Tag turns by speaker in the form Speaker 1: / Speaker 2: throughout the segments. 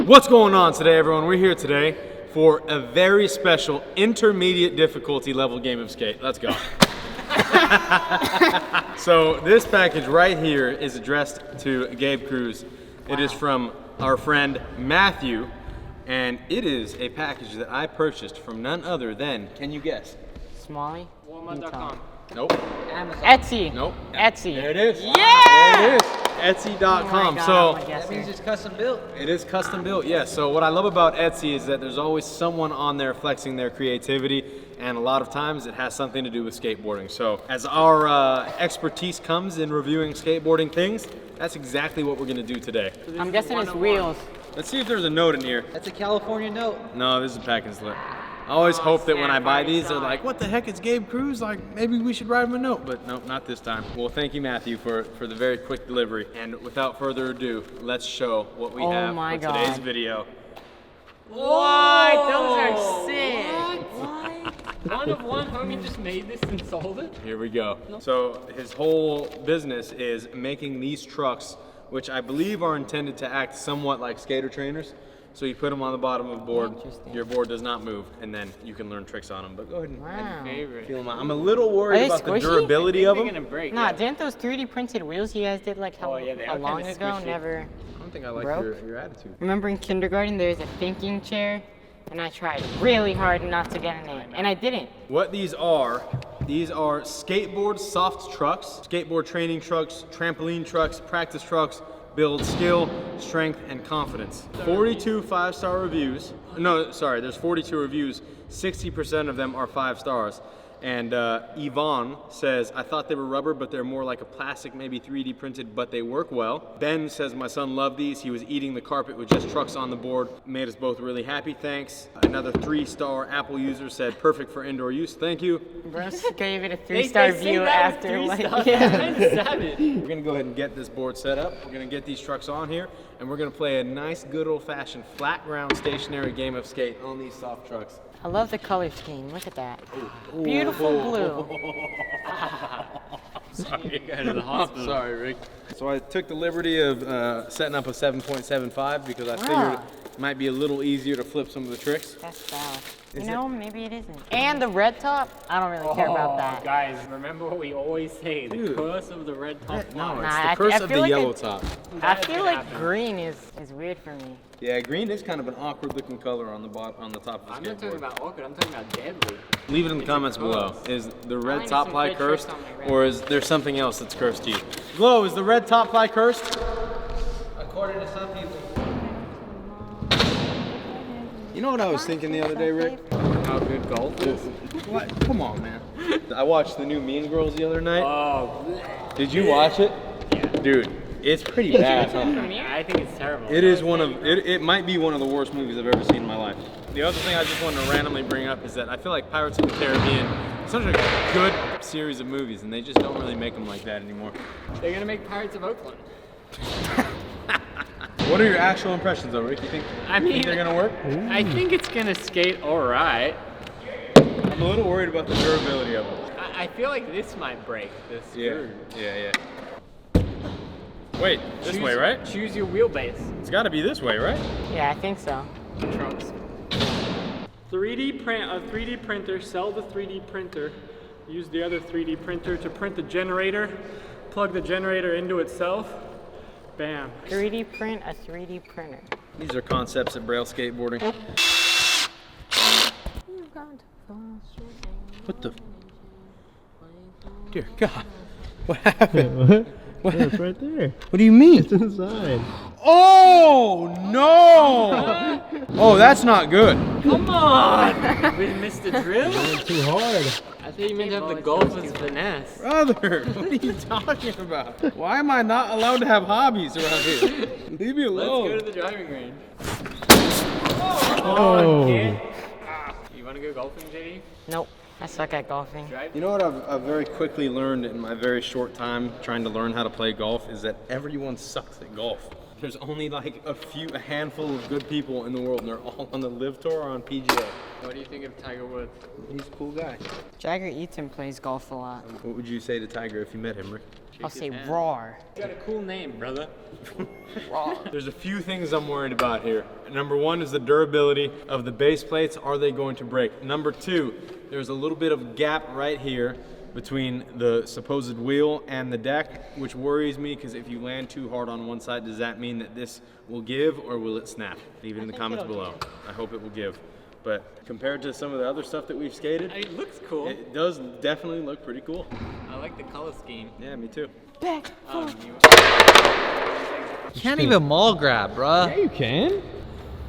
Speaker 1: What's going on today, everyone? We're here today for a very special intermediate difficulty level game of skate. Let's go. So this package right here is addressed to Gabe Cruz. It is from our friend Matthew, and it is a package that I purchased from none other than, can you guess?
Speaker 2: Smalley?
Speaker 3: Walmart.com.
Speaker 1: Nope.
Speaker 2: Amazon. Etsy.
Speaker 1: Nope.
Speaker 2: Etsy.
Speaker 1: There it is.
Speaker 2: Yeah!
Speaker 1: There it is. Etsy.com.
Speaker 2: Oh
Speaker 1: so
Speaker 3: That means it's custom built.
Speaker 1: it is custom built, yes. So what I love about Etsy is that there's always someone on there flexing their creativity, and a lot of times it has something to do with skateboarding. So as our expertise comes in reviewing skateboarding things, that's exactly what we're gonna do today.
Speaker 2: I'm guessing it's wheels.
Speaker 1: Let's see if there's a note in here.
Speaker 3: That's a California note.
Speaker 1: No, this is a packing slip. I always hope that when I buy these, they're like, what the heck, it's Gabe Cruz? Like, maybe we should write him a note, but no, not this time. Well, thank you, Matthew, for the very quick delivery. And without further ado, let's show what we have for today's video.
Speaker 2: What? Those are sick.
Speaker 3: One of one homie just made this and sold it.
Speaker 1: Here we go. So his whole business is making these trucks, which I believe are intended to act somewhat like skater trainers. So you put them on the bottom of the board, your board does not move, and then you can learn tricks on them. But go ahead and feel them out. I'm a little worried about the durability of them.
Speaker 2: Nah, didn't those 3D printed wheels you guys did like how long ago never
Speaker 1: I don't think I like your attitude.
Speaker 2: Remember in kindergarten there's a thinking chair? And I tried really hard not to get an A, and I didn't.
Speaker 1: What these are skateboard soft trucks, skateboard training trucks, trampoline trucks, practice trucks, build skill, strength, and confidence. 42 5-star reviews. No, sorry, there's 42 reviews. 60% of them are 5 stars. And Yvonne says, I thought they were rubber, but they're more like a plastic, maybe 3D printed, but they work well. Ben says, my son loved these. He was eating the carpet with just trucks on the board. Made us both really happy, thanks. Another 3-star Apple user said, perfect for indoor use, thank you.
Speaker 2: Bruce gave it a 3-star view after like,
Speaker 1: We're gonna go ahead and get this board set up. We're gonna get these trucks on here, and we're gonna play a nice, good old-fashioned flat ground stationary game of skate on these soft trucks.
Speaker 2: I love the color scheme, look at that. Beautiful blue.
Speaker 1: Sorry, to the hospital. Sorry, Rick. So I took the liberty of setting up a 7.75 because I figured it might be a little easier to flip some of the tricks.
Speaker 2: That's fast. You know, maybe it isn't. And the red top, I don't really care about that.
Speaker 3: Guys, remember what we always say, the curse of the red top.
Speaker 1: No, it's the curse of the yellow top.
Speaker 2: I feel like green is weird for me.
Speaker 1: Yeah, green is kind of an awkward looking color on the top of the skateboard.
Speaker 3: I'm not talking about awkward, I'm talking about deadly.
Speaker 1: Leave it in the comments below. Is the red top ply cursed, or is there something else that's cursed to you? Glow, is the red top ply cursed?
Speaker 3: According to some people.
Speaker 1: You know what I was thinking the other day, Rick?
Speaker 3: How good golf is?
Speaker 1: What? Come on, man. I watched the new Mean Girls the other night.
Speaker 3: Oh.
Speaker 1: Did you watch it?
Speaker 3: Yeah.
Speaker 1: Dude, it's pretty bad, huh?
Speaker 3: I think it's terrible.
Speaker 1: It is it might be one of the worst movies I've ever seen in my life. The other thing I just wanted to randomly bring up is that I feel like Pirates of the Caribbean is such a good series of movies, and they just don't really make them like that anymore.
Speaker 3: They're gonna make Pirates of Oakland.
Speaker 1: What are your actual impressions, though, Rick? You think they're gonna work?
Speaker 3: I think it's gonna skate all right.
Speaker 1: I'm a little worried about the durability of it.
Speaker 3: I feel like this might break. This screw.
Speaker 1: Yeah. Wait, this way, right?
Speaker 3: Choose your wheelbase.
Speaker 1: It's got to be this way, right?
Speaker 2: Yeah, I think so.
Speaker 3: Trunks.
Speaker 4: 3D printer, sell the 3D printer, use the other 3D printer to print the generator, plug the generator into itself, bam.
Speaker 2: 3D print a 3D printer.
Speaker 1: These are concepts of Braille skateboarding. What the? Dear God, what happened? What?
Speaker 5: Yeah, it's right there.
Speaker 1: What do you mean?
Speaker 5: It's inside.
Speaker 1: Oh no! Oh, that's not good.
Speaker 3: Come on! We missed the drill?
Speaker 5: It's too hard.
Speaker 3: I thought you meant to have the golfer's finesse.
Speaker 1: Brother, what are you talking about? Why am I not allowed to have hobbies around here? Leave me alone.
Speaker 3: Let's go to the driving range.
Speaker 5: Oh.
Speaker 3: You want to go golfing, JD?
Speaker 2: Nope, I suck at golfing.
Speaker 1: You know what I've very quickly learned in my very short time trying to learn how to play golf is that everyone sucks at golf. There's only like a handful of good people in the world, and they're all on the Live Tour or on PGA.
Speaker 3: What do you think of Tiger Woods?
Speaker 1: He's a cool guy.
Speaker 2: Jagger Eaton plays golf a lot.
Speaker 1: What would you say to Tiger if you met him, Rick?
Speaker 2: I'll say roar.
Speaker 3: You got a cool name, brother.
Speaker 1: There's a few things I'm worried about here. Number one is the durability of the base plates. Are they going to break? Number two, there's a little bit of gap right here between the supposed wheel and the deck, which worries me because if you land too hard on one side, does that mean that this will give or will it snap? Leave it in the comments below. I hope it will give. But compared to some of the other stuff that we've skated,
Speaker 3: It looks cool.
Speaker 1: it does definitely look pretty cool.
Speaker 3: I like the color scheme.
Speaker 1: Yeah, me too.
Speaker 2: Back.
Speaker 5: You can't even mall grab, bruh.
Speaker 6: Yeah, you can.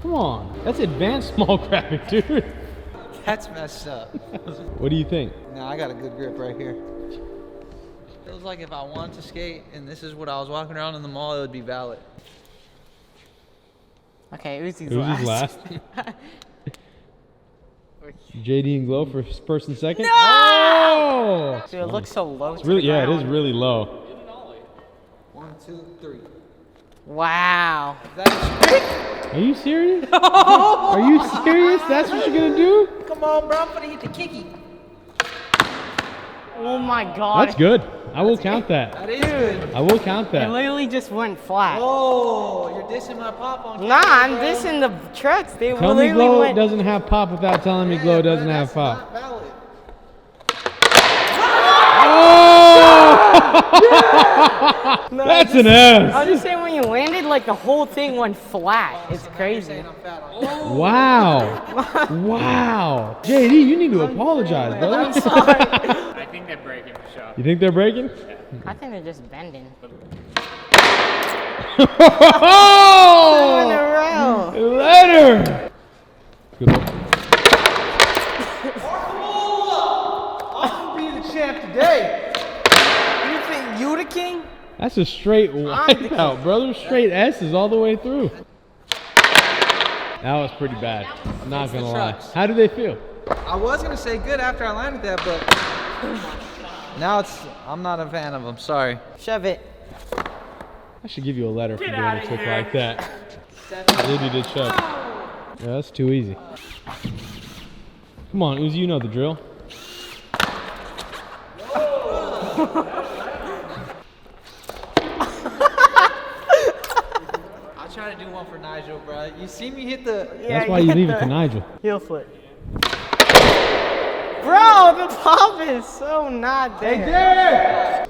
Speaker 6: Come on. That's advanced small grabbing, dude.
Speaker 5: That's messed up.
Speaker 6: What do you think?
Speaker 5: Nah, I got a good grip right here. Feels like if I wanted to skate and this is what I was walking around in the mall, it would be valid.
Speaker 2: Okay, Uzi's
Speaker 6: Uzi's
Speaker 2: last.
Speaker 6: last. JD and Glow for first and second.
Speaker 2: No!
Speaker 6: Oh!
Speaker 2: Dude, it looks so low.
Speaker 6: It's really, yeah, it is really low.
Speaker 5: 1, 2, 3.
Speaker 2: Wow.
Speaker 6: Are you serious? Are you serious? That's what you're gonna do?
Speaker 5: Come on, bro. I'm gonna hit the kicky.
Speaker 2: Oh my god.
Speaker 6: That's good. I will count that.
Speaker 5: That is good.
Speaker 6: I will count
Speaker 2: It
Speaker 6: that.
Speaker 2: literally just went flat.
Speaker 5: Oh, you're dissing my pop on
Speaker 2: Nah,
Speaker 5: camera,
Speaker 2: I'm
Speaker 5: bro.
Speaker 2: dissing the trucks. They
Speaker 6: Tell me
Speaker 2: literally
Speaker 6: Glow
Speaker 2: went.
Speaker 6: doesn't have pop without telling me Glow doesn't have pop.
Speaker 5: Not valid.
Speaker 2: No,
Speaker 6: That's an S.
Speaker 2: I was just saying when you landed, like the whole thing went flat. It's crazy.
Speaker 5: Saying I'm fat on
Speaker 6: Wow. Wow. JD, you need to apologize, brother.
Speaker 2: I'm sorry.
Speaker 3: I think they're breaking for sure.
Speaker 6: You think they're breaking?
Speaker 2: I think they're just bending.
Speaker 6: Oh!
Speaker 2: In a row.
Speaker 6: Letter. Good luck.
Speaker 5: I'm gonna be the champ today.
Speaker 2: You think you the king?
Speaker 6: That's a straight wipeout, brother. Straight S's all the way through. That was pretty bad. I'm not gonna lie.
Speaker 5: trucks.
Speaker 6: How do they feel?
Speaker 5: I was gonna say good after I landed that, but now I'm not a fan of them. Sorry.
Speaker 2: Shove it.
Speaker 6: I should give you a letter for doing a trick like that. Lady did shove. Yeah, that's too easy. Come on, Uzi, you know the drill.
Speaker 5: I'll try to do one for Nigel, bro. You see me hit the.
Speaker 6: That's why you leave it to Nigel.
Speaker 2: Heel flip. Bro, the pop is so not there.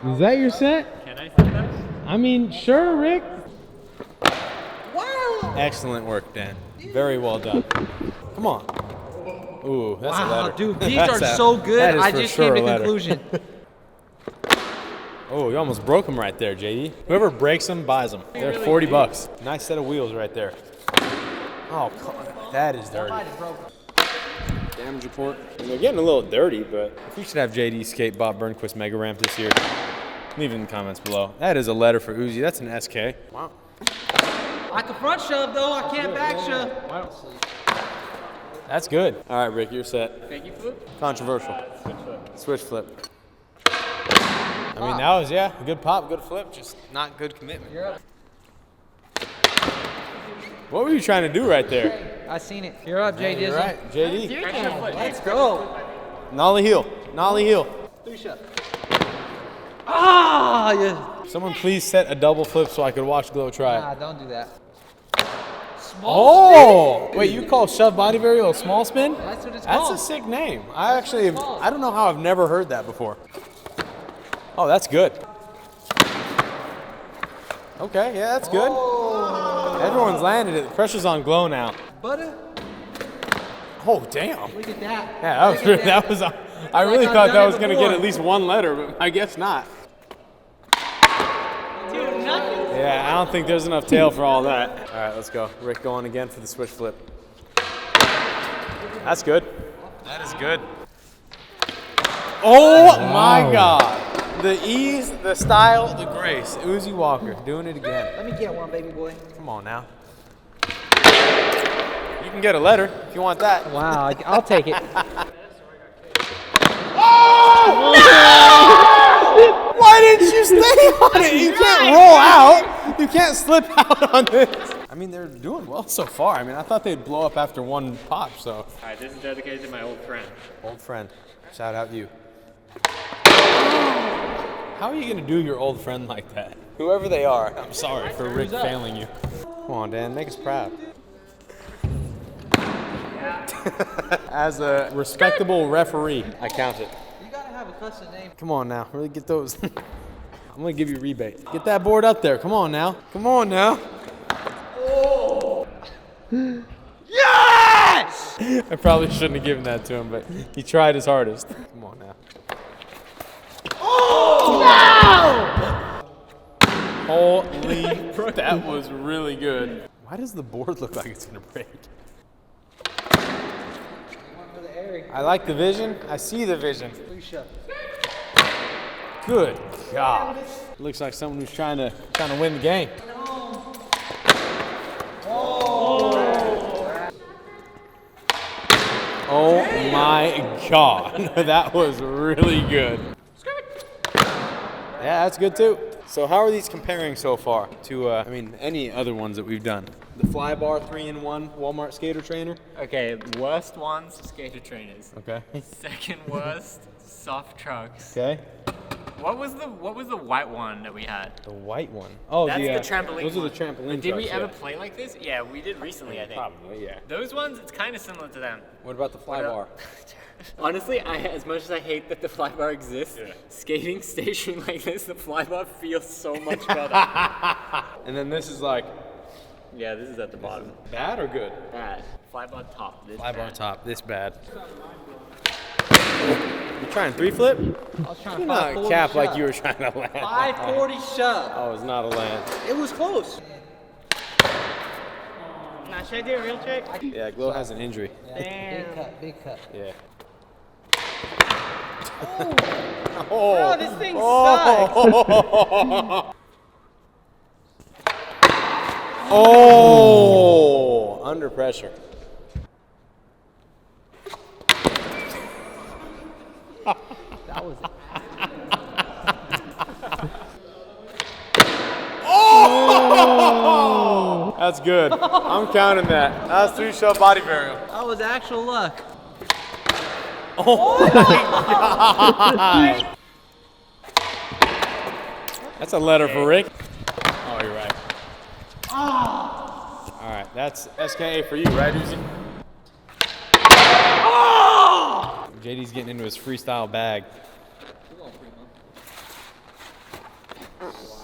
Speaker 6: Is that your set?
Speaker 3: Can I say that?
Speaker 6: I mean, sure, Rick.
Speaker 1: Excellent work, Dan. Very well done. Come on. Ooh, that's a
Speaker 5: Wow,
Speaker 1: letter.
Speaker 5: dude, these
Speaker 1: That's
Speaker 5: are
Speaker 1: a-
Speaker 5: so good.
Speaker 1: that is
Speaker 5: I
Speaker 1: for
Speaker 5: just
Speaker 1: sure
Speaker 5: came to
Speaker 1: a letter.
Speaker 5: conclusion.
Speaker 1: Oh, you almost broke them right there, JD. Whoever breaks them buys them. They're 40 bucks. Nice set of wheels right there. Oh, come on. That is dirty. Damage report. And they're getting a little dirty, but if we should have JD skate Bob Burnquist Mega Ramp this year, leave it in the comments below. That is a letter for Uzi. That's an SK. Wow.
Speaker 5: I can front shove though. I can't back shove.
Speaker 1: That's good. All right, Rick, you're set.
Speaker 3: Thank you, Flip.
Speaker 1: Controversial. Switch flip. I mean, that was, yeah, a good pop, good flip, just not good commitment. What were you trying to do right there?
Speaker 5: I seen it. You're up, Jay
Speaker 1: You're
Speaker 5: Dizzle.
Speaker 1: right, JD.
Speaker 5: Let's go.
Speaker 1: Nollie heel. Nollie heel.
Speaker 5: 3 shove. Ah, yeah.
Speaker 1: Someone please set a double flip so I could watch Glow try it.
Speaker 5: Nah, don't do that.
Speaker 1: Oh! Wait, you call shove body varial a small spin?
Speaker 5: That's what it's
Speaker 1: That's
Speaker 5: called.
Speaker 1: a sick name. I actually, I don't know how I've never heard that before. Oh, that's good. Okay, yeah, that's good. Everyone's landed it. The pressure's on Glow now.
Speaker 5: Butter.
Speaker 1: Oh, damn.
Speaker 5: Look at that.
Speaker 1: Yeah, that was
Speaker 5: Look
Speaker 1: really,
Speaker 5: at
Speaker 1: that was. I really
Speaker 5: I've
Speaker 1: thought
Speaker 5: done
Speaker 1: that
Speaker 5: it
Speaker 1: was gonna
Speaker 5: before.
Speaker 1: get at least one letter, but I guess not. Yeah, I don't think there's enough tail for all that. All right, let's go. Rick going again for the switch flip. That's good. That is good. Oh my God. The ease, the style, the grace. Uzi Walker doing it again.
Speaker 5: Let me get one, baby boy.
Speaker 1: Come on now. You can get a letter if you want that.
Speaker 5: Wow, I'll take it.
Speaker 1: Why didn't you
Speaker 6: stay on it. You can't roll out. You can't slip out on this. I mean, they're doing well so far. I mean, I thought they'd blow up after one pop, so.
Speaker 3: All right, this is dedicated to my old friend.
Speaker 6: Old friend. Shout out you. How are you going to do your old friend like that? Whoever they are, I'm sorry for Rick failing you. Come on, Dan, make us proud. As a respectable referee, I count it.
Speaker 5: You gotta have a custom name.
Speaker 6: Come on now, really get those. I'm gonna give you a rebate. Get that board up there. Come on now. Come on now. Oh. Yes! I probably shouldn't have given that to him, but he tried his hardest. Come on now. Oh! No! Holy, that was really good. Why does the board look like it's gonna break? I like the vision. I see the vision. Good God. Looks like someone who's trying to win the game. Oh my God. That was really good. Yeah, that's good too. So how are these comparing so far to, I mean, any other ones that we've done? The Fly Bar 3-in-1 Walmart skater trainer.
Speaker 3: Okay, worst ones, skater trainers.
Speaker 6: Okay.
Speaker 3: Second worst, soft trucks.
Speaker 6: Okay.
Speaker 3: What was the white one that we had?
Speaker 6: The white one. Oh,
Speaker 3: That's the trampoline.
Speaker 6: Those
Speaker 3: one.
Speaker 6: are the trampoline.
Speaker 3: Did we
Speaker 6: trucks,
Speaker 3: ever
Speaker 6: yeah.
Speaker 3: play like this? Yeah, we did recently, I think.
Speaker 6: Probably, yeah.
Speaker 3: Those ones, it's kind of similar to them.
Speaker 6: What about the Fly Bar?
Speaker 3: Honestly, as much as I hate that the fly bar exists, skating station like this, the fly bar feels so much better.
Speaker 6: And then this is like
Speaker 3: Yeah, this is at the bottom.
Speaker 6: bad or good?
Speaker 3: Bad. Fly bar top. This
Speaker 6: Fly bar
Speaker 3: bad.
Speaker 6: top, this bad. You trying 3-flip?
Speaker 5: I was trying
Speaker 6: Do
Speaker 5: to
Speaker 6: not
Speaker 5: 540
Speaker 6: cap
Speaker 5: shove.
Speaker 6: like you were trying to land.
Speaker 5: 540 shove.
Speaker 6: Oh, it's not a land.
Speaker 5: It was close.
Speaker 2: Now, should I do a real trick?
Speaker 6: Yeah, Glow has an injury.
Speaker 2: Damn.
Speaker 5: Big cut, big cut.
Speaker 6: Yeah.
Speaker 2: Oh, this thing sucks.
Speaker 6: Oh, under pressure.
Speaker 5: That was
Speaker 6: Oh! That's good. I'm counting that. That was 3 shove body burial.
Speaker 5: that was actual luck.
Speaker 6: Oh my God. That's a letter for Rick. Oh, you're right. All right, that's SKA for you, right, Uzi? JD's getting into his freestyle bag.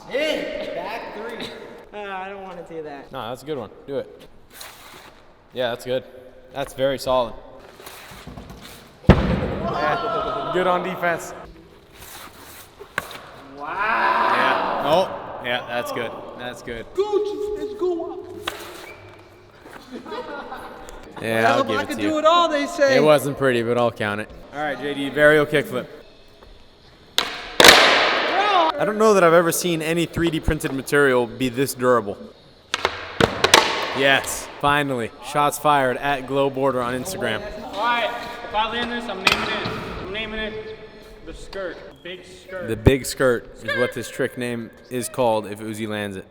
Speaker 5: Back 3.
Speaker 2: I don't want to do that.
Speaker 6: No, that's a good one. Do it. Yeah, that's good. That's very solid. Yeah, good on defense. Wow. Yeah. Oh, yeah, that's good. That's good.
Speaker 5: Let's go up.
Speaker 6: Yeah, I'll give
Speaker 5: I
Speaker 6: it
Speaker 5: could
Speaker 6: to
Speaker 5: do
Speaker 6: you.
Speaker 5: it all, they say.
Speaker 6: It wasn't pretty, but I'll count it. All right, JD, varial kickflip. I don't know that I've ever seen any 3D printed material be this durable. Yes, finally. Shots fired at Glowboarder on Instagram.
Speaker 4: All right, if I land this, I'm naming it the skirt. Big skirt.
Speaker 6: The big skirt is what this trick name is called if Uzi lands it.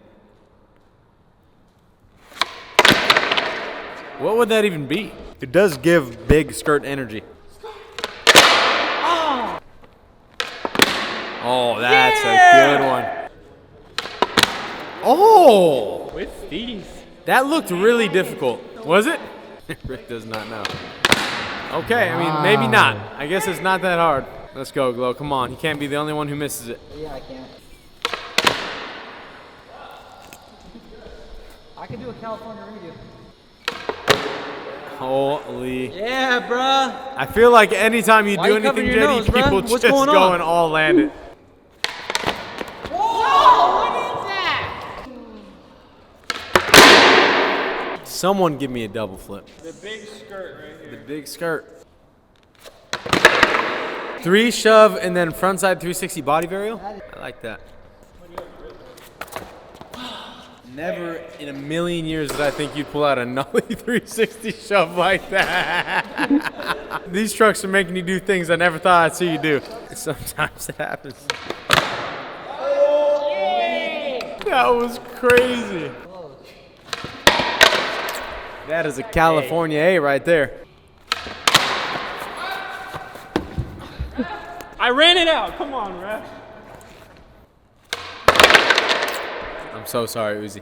Speaker 6: What would that even be? It does give big skirt energy. Oh, that's a good one. Oh!
Speaker 4: With these.
Speaker 6: That looked really difficult. Was it? Rick does not know. Okay, I mean, maybe not. I guess it's not that hard. Let's go, Glow. Come on. You can't be the only one who misses it.
Speaker 5: Yeah, I can. I can do a California redo.
Speaker 6: Holy.
Speaker 5: Yeah, bruh.
Speaker 6: I feel like anytime you
Speaker 5: Why
Speaker 6: do
Speaker 5: you covering
Speaker 6: anything,
Speaker 5: your
Speaker 6: JD,
Speaker 5: nose, bruh?
Speaker 6: people
Speaker 5: What's
Speaker 6: just
Speaker 5: going
Speaker 6: go
Speaker 5: on?
Speaker 6: and all land it. Someone give me a double flip.
Speaker 4: The big skirt right here.
Speaker 6: The big skirt. 3 shove and then frontside 360 body varial. I like that. Never in a million years did I think you'd pull out a nollie 360 shove like that. These trucks are making you do things I never thought I'd see you do. Sometimes it happens. That was crazy. That is a California A right there.
Speaker 4: I ran it out. Come on, ref.
Speaker 6: I'm so sorry, Uzi.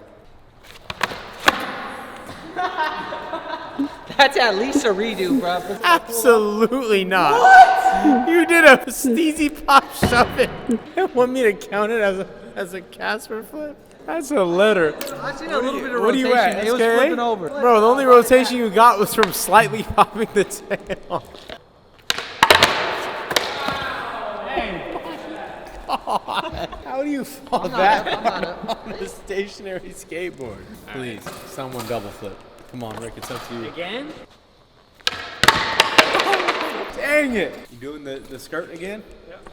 Speaker 5: That's at least a redo, bro.
Speaker 6: Absolutely not. What? You did a steezy pop shove it. You want me to count it as a Casper flip? That's a letter.
Speaker 5: I seen a little bit of
Speaker 6: What are
Speaker 5: rotation.
Speaker 6: you at,
Speaker 5: It was
Speaker 6: SKA?
Speaker 5: flipping over.
Speaker 6: Bro, the only rotation you got was from slightly popping the tail. How do you fall that on a stationary skateboard? Please, someone double flip. Come on, Rick, it's up to you.
Speaker 4: Again?
Speaker 6: Dang it! You doing the skirt again? Yep.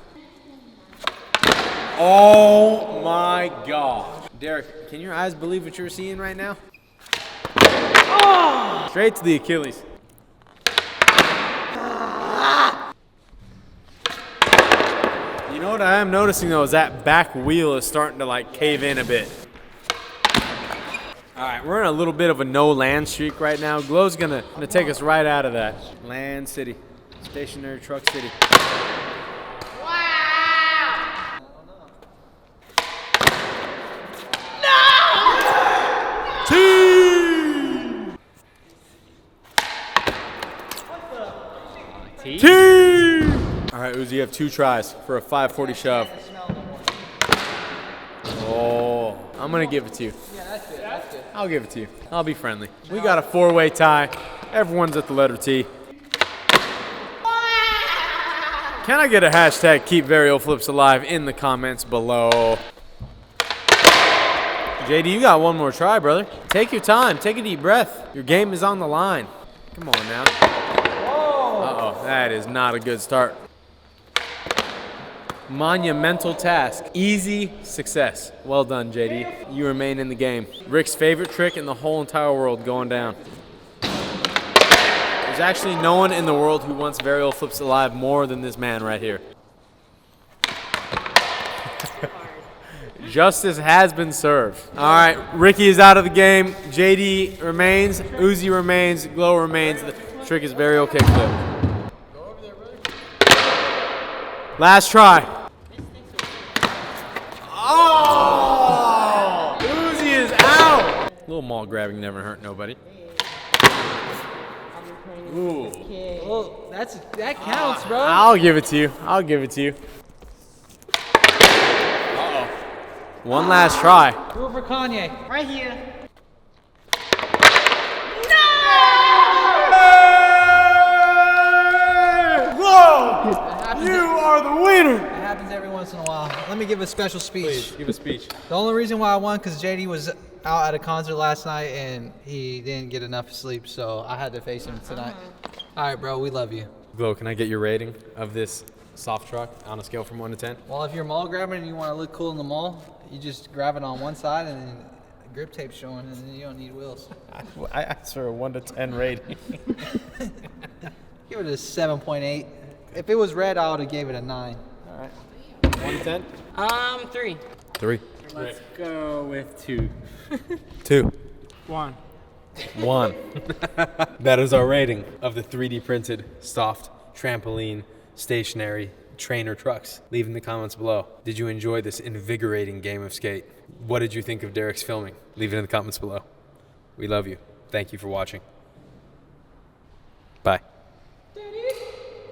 Speaker 6: Oh my God. Derek, can your eyes believe what you're seeing right now? Oh! Straight to the Achilles. You know what I am noticing though is that back wheel is starting to like cave in a bit. All right, we're in a little bit of a no land streak right now. Glow's gonna take us right out of that. Land City, stationary truck city.
Speaker 2: Wow!
Speaker 6: T! All right, Uzi, you have 2 tries for a 540 shove. Oh, I'm gonna give it to you.
Speaker 5: Yeah, that's good. That's good.
Speaker 6: I'll give it to you. I'll be friendly. We got a 4-way tie. Everyone's at the letter T. Can I get a hashtag keep Varial Flips alive in the comments below? JD, you got one more try, brother. Take your time. Take a deep breath. Your game is on the line. Come on now. Uh-oh, that is not a good start. Monumental task. Easy success. Well done, JD. You remain in the game. Rick's favorite trick in the whole entire world going down. There's actually no one in the world who wants Varial Flips alive more than this man right here. Justice has been served. All right, Ricky is out of the game. JD remains. Uzi remains. Glow remains. The trick is Varial kickflip. Last try. Oh! Uzi is out. A little mall grabbing never hurt nobody. Ooh.
Speaker 5: Well, that counts, bro.
Speaker 6: I'll give it to you. I'll give it to you. Uh-oh. One last try.
Speaker 5: Do it for Kanye.
Speaker 2: Right here.
Speaker 6: Whoa! You are the winner.
Speaker 5: It happens every once in a while. Let me give a special speech.
Speaker 6: Please, give a speech.
Speaker 5: The only reason why I won because JD was out at a concert last night and he didn't get enough sleep, so I had to face him tonight. All right, bro, we love you.
Speaker 6: Glow, can I get your rating of this soft truck on a scale from 1 to 10?
Speaker 5: Well, if you're mall grabbing and you want to look cool in the mall, you just grab it on one side and then the grip tape's showing and then you don't need wheels.
Speaker 6: I asked for a 1 to 10 rating.
Speaker 5: Give it a 7.8. If it was red, I would have gave it a 9.
Speaker 6: All right. 1 to 10?
Speaker 2: 3.
Speaker 6: 3.
Speaker 3: Let's go with 2.
Speaker 6: 2.
Speaker 4: 1.
Speaker 6: 1. That is our rating of the 3D printed soft trampoline stationary trainer trucks. Leave in the comments below. Did you enjoy this invigorating game of skate? What did you think of Derek's filming? Leave it in the comments below. We love you. Thank you for watching. Bye.